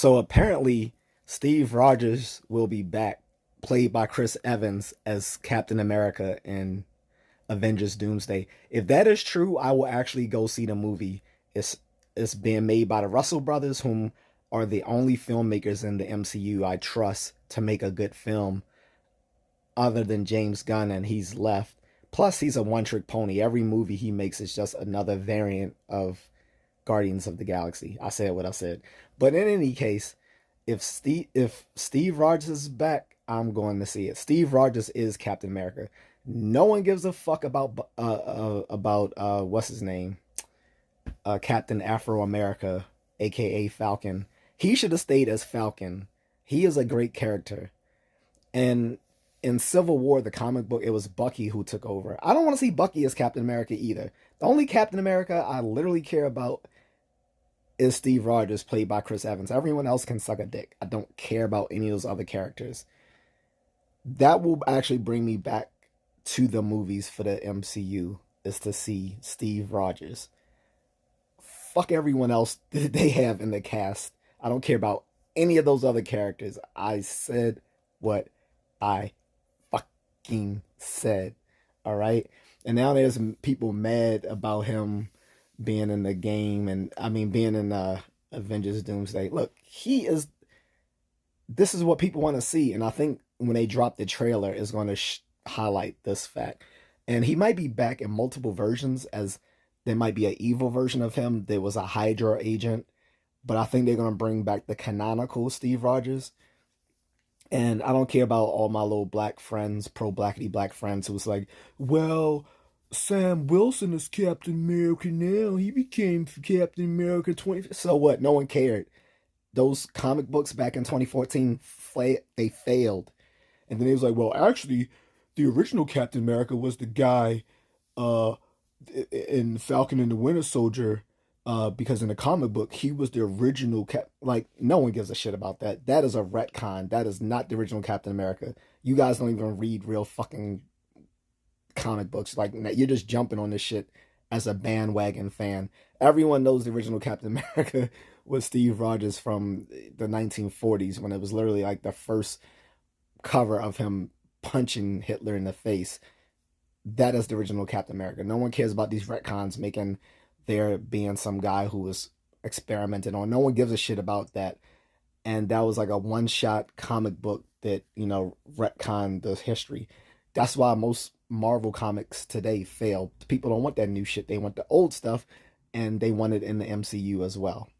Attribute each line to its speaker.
Speaker 1: So apparently, Steve Rogers will be back, played by Chris Evans as Captain America in Avengers Doomsday. If that is true, I will actually go see the movie. It's it's being made by the Russell brothers, whom are the only filmmakers in the MCU I trust to make a good film other than James Gunn, and he's left. Plus, he's a one-trick pony. Every movie he makes is just another variant of Guardians of the Galaxy. I said what I said. But in any case, if Steve Rogers is back, I'm going to see it. Steve Rogers is Captain America. No one gives a fuck about what's his name, Captain Afro America, aka Falcon. He should have stayed as Falcon. He is a great character. And in Civil War, the comic book, it was Bucky who took over. I don't want to see Bucky as Captain America either. The only Captain America I literally care about is Steve Rogers, played by Chris Evans. Everyone else can suck a dick. I don't care about any of those other characters. That will actually bring me back to the movies for the MCU, is to see Steve Rogers. Fuck everyone else that they have in the cast. I don't care about any of those other characters. I said what I fucking said. All right? And now there's people mad about him being in the game, and I mean being in Avengers Doomsday. Look, this is what people want to see, and I think when they drop the trailer is going to highlight this fact. And he might be back in multiple versions, as there might be an evil version of him. There was a Hydra agent, but I think they're going to bring back the canonical Steve Rogers. And I don't care about all my little black friends, pro blackity black friends, who's like, well, Sam Wilson is Captain America now. He became Captain America 20. So what? No one cared. Those comic books back in 2014, they failed. And then he was like, well, actually, the original Captain America was the guy uh, in Falcon and the Winter Soldier, because in the comic book, he was the original Cap. Like, no one gives a shit about that. That is a retcon. That is not the original Captain America. You guys don't even read real fucking comic books. Like, you're just jumping on this shit as a bandwagon fan. Everyone knows the original Captain America was Steve Rogers from the 1940s, when it was literally like the first cover of him punching Hitler in the face. That is the original Captain America. No one cares about these retcons making there being some guy who was experimented on. No one gives a shit about that. And that was like a one-shot comic book that, retconned the history. That's why most Marvel comics today fail. People don't want that new shit. They want the old stuff, and they want it in the MCU as well.